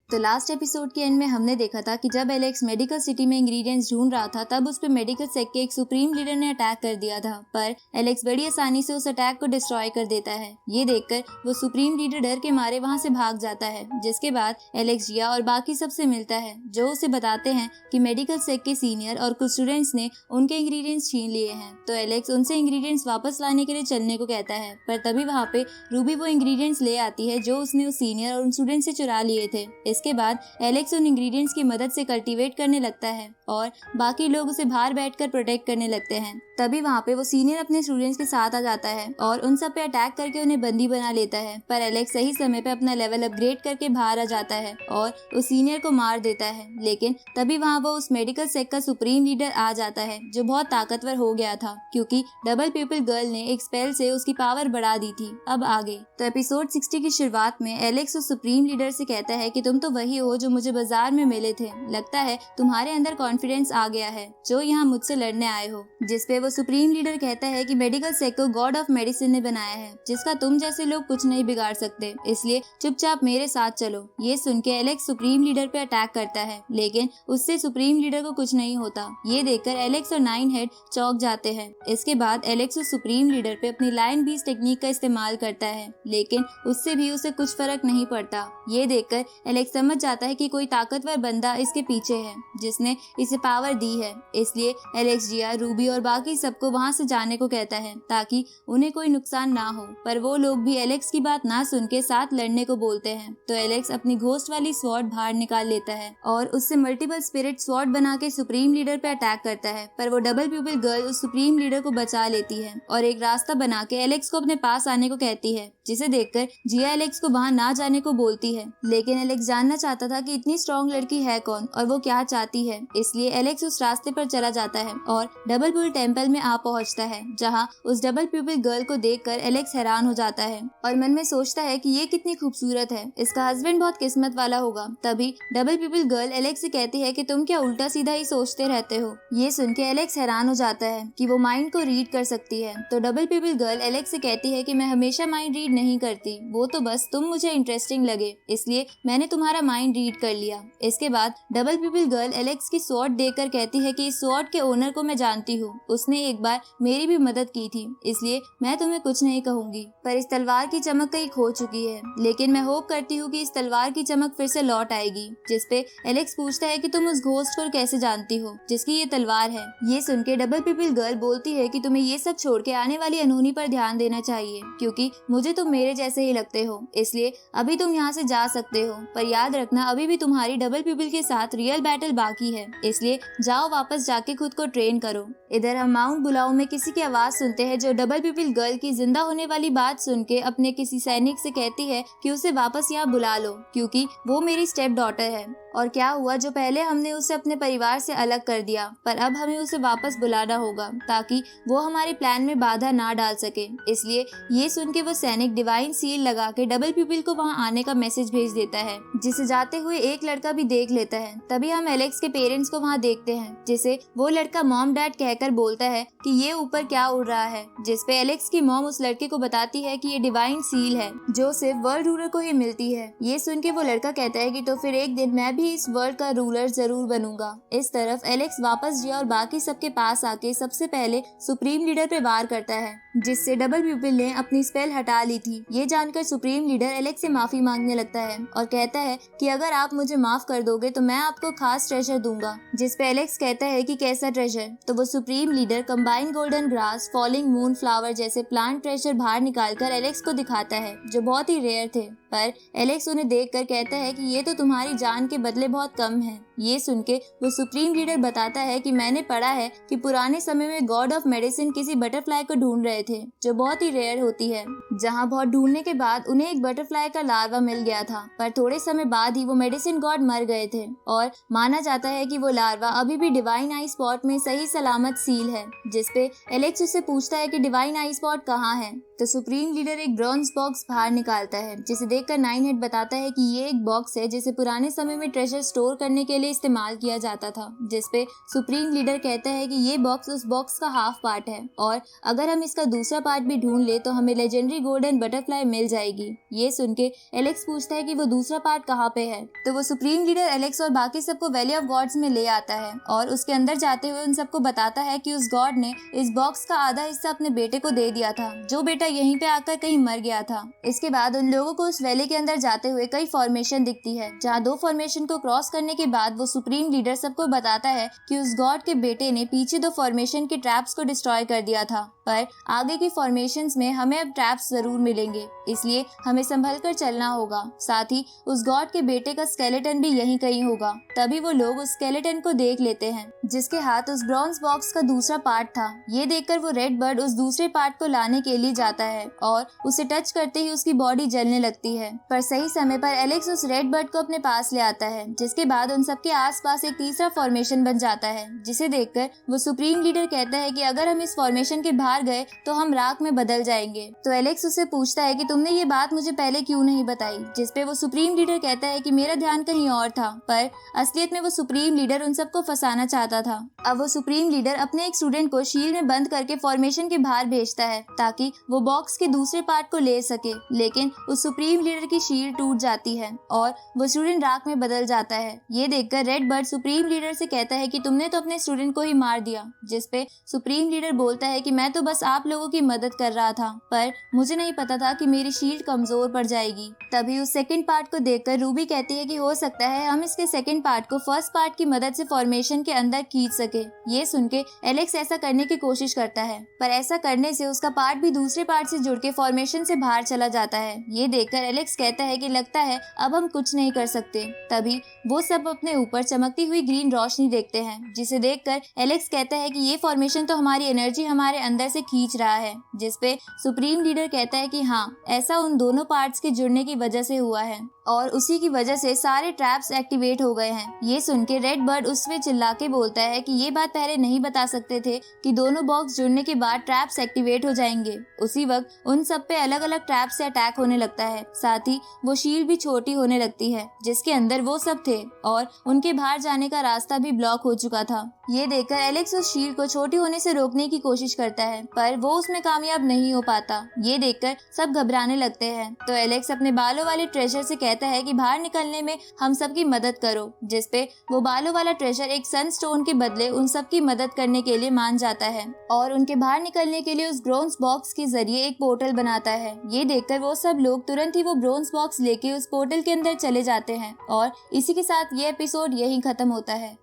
तो last episode के and में हमने देखा था कि जब एलेक्स मेडिकल सिटी में इंग्रेडिएंट्स ढूंढ रहा था तब उस पे मेडिकल सेक्ट के एक सुप्रीम लीडर ने अटैक कर दिया था, पर एलेक्स बड़ी आसानी से उस अटैक को डिस्ट्रॉय कर देता है। ये देखकर वो सुप्रीम लीडर डर के मारे वहाँ से भाग जाता है, जिसके बाद एलेक्स जिया और बाकी सबसे मिलता है, जो उसे बताते हैं कि मेडिकल सेक्ट के सीनियर और कुछ स्टूडेंट्स ने उनके इंग्रेडिएंट्स छीन लिए हैं। तो एलेक्स उनसे इंग्रेडिएंट्स वापस लाने के लिए चलने को कहता है, पर तभी वहाँ पे रूबी वो इंग्रेडिएंट्स ले आती है जो उसने उस सीनियर और उन स्टूडेंट से चुरा लिए थे। इसके बाद एलेक्स उन इंग्रेडिएंट्स की मदद से कल्टीवेट करने लगता है और बाकी लोग उसे बाहर बैठकर प्रोटेक्ट करने लगते हैं। तभी वहाँ पे वो सीनियर अपने स्टूडेंट्स के साथ आ जाता है और उन सब पे अटैक करके उन्हें बंदी बना लेता है, पर एलेक्स सही समय पे अपना लेवल अपग्रेड करके बाहर आ जाता है और उस सीनियर को मार देता है। लेकिन तभी वहाँ वो उस मेडिकल सेक्ट का सुप्रीम लीडर आ जाता है, जो बहुत ताकतवर हो गया था क्योंकि डबल पीपल गर्ल ने एक स्पेल से उसकी पावर बढ़ा दी थी। अब आगे तो एपिसोड 60 की शुरुआत में एलेक्स उस सुप्रीम लीडर से कहता है कि तुम तो वही हो जो मुझे बाजार में मिले थे, लगता है तुम्हारे अंदर कॉन्फिडेंस आ गया है जो यहाँ मुझसे लड़ने आए हो। जिसपे वो सुप्रीम लीडर कहता है कि मेडिकल सेक्ट को गॉड ऑफ मेडिसिन ने बनाया है, जिसका तुम जैसे लोग कुछ नहीं बिगाड़ सकते, इसलिए चुपचाप मेरे साथ चलो। ये सुन के एलेक्स सुप्रीम लीडर पे अटैक करता है, लेकिन उससे सुप्रीम लीडर को कुछ नहीं होता। ये देखकर एलेक्स और नाइन हेड चौंक जाते हैं। इसके बाद एलेक्स उस सुप्रीम लीडर पे अपनी लायन बीस्ट टेक्निक का इस्तेमाल करता है, लेकिन उससे भी उसे कुछ फर्क नहीं पड़ता। ये देखकर एलेक्स समझ जाता है कि कोई ताकतवर बंदा इसके पीछे है जिसने इसे पावर दी है। इसलिए एलेक्स जिया, रूबी और बाकी सबको वहाँ से जाने को कहता है ताकि उन्हें कोई नुकसान ना हो, पर वो लोग भी एलेक्स की बात ना सुन के साथ लड़ने को बोलते हैं। तो एलेक्स अपनी घोस्ट वाली स्वॉर्ड बाहर निकाल लेता है और उससे मल्टीपल स्पिरिट स्वॉर्ड बना के सुप्रीम लीडर पे अटैक करता है, पर वो डबल प्यूपिल गर्ल उस सुप्रीम लीडर को बचा लेती है और एक रास्ता बना के एलेक्स को अपने पास आने को कहती है, जिसे देखकर जिया एलेक्स को वहाँ ना जाने को बोलती है। लेकिन एलेक्स जानना चाहता था कि इतनी स्ट्रॉन्ग लड़की है कौन और वो क्या चाहती है, इसलिए एलेक्स उस रास्ते पर चला जाता है और डबल पुल टेम्पल में आ पहुंचता है, जहां उस डबल प्यूपिल गर्ल को देखकर एलेक्स हैरान हो जाता है और मन में सोचता है कि ये कितनी खूबसूरत है, इसका हस्बैंड बहुत किस्मत वाला होगा। तभी डबल प्यूपिल गर्ल एलेक्स से कहती है कि तुम क्या उल्टा सीधा ही सोचते रहते हो। ये सुन के एलेक्स हैरान हो जाता है कि वो माइंड को रीड कर सकती है। तो डबल प्यूपिल गर्ल एलेक्स से कहती है कि मैं हमेशा माइंड रीड नहीं करती, वो तो बस तुम मुझे इंटरेस्टिंग लगे इसलिए मैंने तुम्हारा माइंड रीड कर लिया। इसके बाद डबल प्यूपिल गर्ल एलेक्स की स्वॉर्ड देखकर कहती है कि इस स्वॉर्ड के ओनर को मैं जानती हूँ, उसने एक बार मेरी भी मदद की थी, इसलिए मैं तुम्हें कुछ नहीं कहूंगी, पर इस तलवार की चमक कहीं खो चुकी है, लेकिन मैं होप करती हूँ कि इस तलवार की चमक फिर से लौट आएगी। जिसपे एलेक्स पूछता है कि तुम उस घोस्ट को कैसे जानती हो जिसकी ये तलवार है। ये सुन के डबल पीपल गर्ल बोलती है कि तुम्हें ये सब छोड़ के आने वाली अनहोनी पर ध्यान देना चाहिए, क्योंकि मुझे तुम मेरे जैसे ही लगते हो, इसलिए अभी तुम यहाँ से जा सकते हो, पर याद रखना अभी भी तुम्हारी डबल पीपल के साथ रियल बैटल बाकी है, इसलिए जाओ वापस जाके खुद को ट्रेन करो। इधर हम माउंट बुलाओ में किसी की आवाज सुनते हैं जो डबल पीपल गर्ल की जिंदा होने वाली बात सुन के अपने किसी सैनिक से कहती है कि उसे वापस यहाँ बुला लो, क्योंकि वो मेरी स्टेप डॉटर है। और क्या हुआ जो पहले हमने उसे अपने परिवार से अलग कर दिया, पर अब हमें उसे वापस बुलाना होगा ताकि वो हमारे प्लान में बाधा ना डाल सके। इसलिए ये सुन के वो सैनिक डिवाइन सील लगा के डबल पीपल को वहाँ आने का मैसेज भेज देता है, जिसे जाते हुए एक लड़का भी देख लेता है। तभी हम एलेक्स के पेरेंट्स को वहाँ देखते हैं, जिसे वो लड़का मॉम डैड कहकर बोलता है कि ये ऊपर क्या उड़ रहा है, जिसपे एलेक्स की मॉम उस लड़के को बताती है कि ये डिवाइन सील है जो सिर्फ वर्ल्ड रूलर को ही मिलती है। ये सुन के वो लड़का कहता है कि तो फिर एक दिन मैं भी इस वर्ल्ड का रूलर जरूर बनूंगा। इस तरफ एलेक्स वापस जिया और बाकी सबके पास आके सबसे पहले सुप्रीम लीडर पे वार करता है, जिससे डबल पीपल ने अपनी स्पेल हटा ली थी। ये जानकर सुप्रीम लीडर एलेक्स से माफी मांगने लगता है और कहता है कि अगर आप मुझे माफ कर दोगे तो मैं आपको खास ट्रेजर दूंगा। जिसपे एलेक्स कहता है कि कैसा ट्रेजर। तो वो supreme leader combine golden grass, falling moon flower जैसे प्लांट ट्रेजर बाहर निकालकर एलेक्स को दिखाता है, जो बहुत ही रेयर थे, पर एलेक्स उन्हें देखकर कहता है कि ये तो तुम्हारी जान के बदले बहुत कम है। ये सुन के वो सुप्रीम लीडर बताता है कि मैंने पढ़ा है कि पुराने समय में गॉड ऑफ मेडिसिन किसी बटरफ्लाई को ढूंढ रहे थे जो बहुत ही रेयर होती है, जहाँ बहुत ढूंढने के बाद उन्हें एक बटरफ्लाई का लार्वा मिल गया था, पर थोड़े समय बाद ही वो मेडिसिन गॉड मर गए थे और माना जाता है कि वो लार्वा अभी भी डिवाइन आई स्पॉट में सही सलामत सील है। जिसपे एलेक्स उससे पूछता है कि डिवाइन आई स्पॉट कहाँ है। तो सुप्रीम लीडर एक ब्रॉन्ज बॉक्स बाहर निकालता है, जिसे देखकर नाइन हेड बताता है कि ये एक बॉक्स है जिसे पुराने समय में ट्रेजर स्टोर करने के लिए लिए इस्तेमाल किया जाता था, जिसपे सुप्रीम लीडर कहता है कि ये बॉक्स उस बॉक्स का हाफ पार्ट है और अगर हम इसका दूसरा पार्ट भी ढूंढ ले तो हमें लेजेंडरी गोल्डन बटरफ्लाई मिल जाएगी। ये सुन के एलेक्स पूछता है कि वो दूसरा पार्ट कहाँ पे है, तो वो सुप्रीम लीडर एलेक्स और बाकी सबको वैली ऑफ गॉड्स में ले आता है और उसके अंदर जाते हुए उन सबको बताता है कि उस गॉड ने इस बॉक्स का आधा हिस्सा अपने बेटे को दे दिया था, जो बेटा यहीं पे आकर कहीं मर गया था। इसके बाद उन लोगों को उस वैली के अंदर जाते हुए कई फॉर्मेशन दिखती है, जहाँ 2 फॉर्मेशन को क्रॉस करने के बाद वो सुप्रीम लीडर सबको बताता है कि उस गॉड के बेटे ने पीछे 2 फॉर्मेशन के ट्रैप्स को डिस्ट्रॉय कर दिया था, पर आगे की फॉर्मेशंस में हमें अब ट्रैप्स जरूर मिलेंगे, इसलिए हमें संभल कर चलना होगा। साथ ही उस गॉड के बेटे का स्केलेटन भी यहीं कहीं होगा। तभी वो लोग उस स्केलेटन को देख लेते हैं, जिसके हाथ उस ब्रॉन्ज बॉक्स का दूसरा पार्ट था। ये देखकर वो रेड बर्ड उस दूसरे पार्ट को लाने के लिए जाता है और उसे टच करते ही उसकी बॉडी जलने लगती है, पर सही समय पर एलेक्स उस रेड बर्ड को अपने पास ले आता है, जिसके बाद उन सबके आसपास एक तीसरा फॉर्मेशन बन जाता है, जिसे देखकर वो सुप्रीम लीडर कहता है कि अगर हम इस फॉर्मेशन के बाहर गए तो हम राख में बदल जाएंगे। तो एलेक्स उससे पूछता है कि तुमने ये बात मुझे पहले क्यों नहीं बताई, जिसपे वो सुप्रीम लीडर कहता है कि मेरा ध्यान कहीं और था, पर असलियत में वो सुप्रीम लीडर उन सबको फंसाना चाहता था। अब वो सुप्रीम लीडर अपने एक स्टूडेंट को शील्ड में बंद करके फॉर्मेशन के बाहर भेजता है ताकि वो बॉक्स के दूसरे पार्ट को ले सके, लेकिन उस सुप्रीम लीडर की शील्ड टूट जाती है और वो स्टूडेंट राख में बदल जाता है। ये देखकर रेड बर्ड सुप्रीम लीडर से कहता है कि तुमने तो अपने स्टूडेंट को ही मार दिया, जिसपे सुप्रीम लीडर बोलता है कि मैं तो बस आप लोगों की मदद कर रहा था, पर मुझे नहीं पता था कि मेरी शील्ड कमजोर पड़ जाएगी। तभी उस सेकंड पार्ट को देखकर रूबी कहती है कि हो सकता है हम इसके सेकंड पार्ट को फर्स्ट पार्ट की मदद से फॉर्मेशन के अंदर खींच सके। ये सुन के एलेक्स ऐसा करने की कोशिश करता है, पर ऐसा करने से उसका पार्ट भी दूसरे पार्ट से जुड़ के फॉर्मेशन से बाहर चला जाता है। ये देखकर एलेक्स कहता है कि लगता है अब हम कुछ नहीं कर सकते। तभी वो सब अपने ऊपर चमकती हुई ग्रीन रोशनी देखते हैं, जिसे देखकर एलेक्स कहता है कि ये फॉर्मेशन तो हमारी एनर्जी हमारे अंदर से खींच रहा है, जिसपे सुप्रीम लीडर कहता है कि हाँ, ऐसा उन दोनों पार्ट्स के जुड़ने की वजह से हुआ है और उसी की वजह से सारे ट्रैप्स एक्टिवेट हो गए हैं। ये सुन के रेड बर्ड उसमें चिल्ला के बोलता है कि ये बात पहले नहीं बता सकते थे कि दोनों बॉक्स जुड़ने के बाद ट्रैप्स एक्टिवेट हो जाएंगे। उसी वक्त उन सब पे अलग अलग ट्रैप से अटैक होने लगता है, साथ ही वो शील्ड भी छोटी होने लगती है जिसके अंदर वो सब थे और उनके बाहर जाने का रास्ता भी ब्लॉक हो चुका था। ये देखकर एलेक्स उस शील्ड को छोटी होने से रोकने की कोशिश करता है, पर वो उसमें कामयाब नहीं हो पाता। ये देखकर सब घबराने लगते हैं, तो एलेक्स अपने बालों वाले ट्रेजर से कहता है कि बाहर निकलने में हम सबकी मदद करो, जिसपे वो बालों वाला ट्रेजर एक सनस्टोन के बदले उन सबकी मदद करने के लिए मान जाता है और उनके बाहर निकलने के लिए उस ब्रोंज बॉक्स के जरिए एक पोर्टल बनाता है। ये देखकर वो सब लोग तुरंत ही वो ब्रोंज बॉक्स लेके उस पोर्टल के अंदर चले जाते हैं और इसी के साथ ये एपिसोड यहीं खत्म होता है।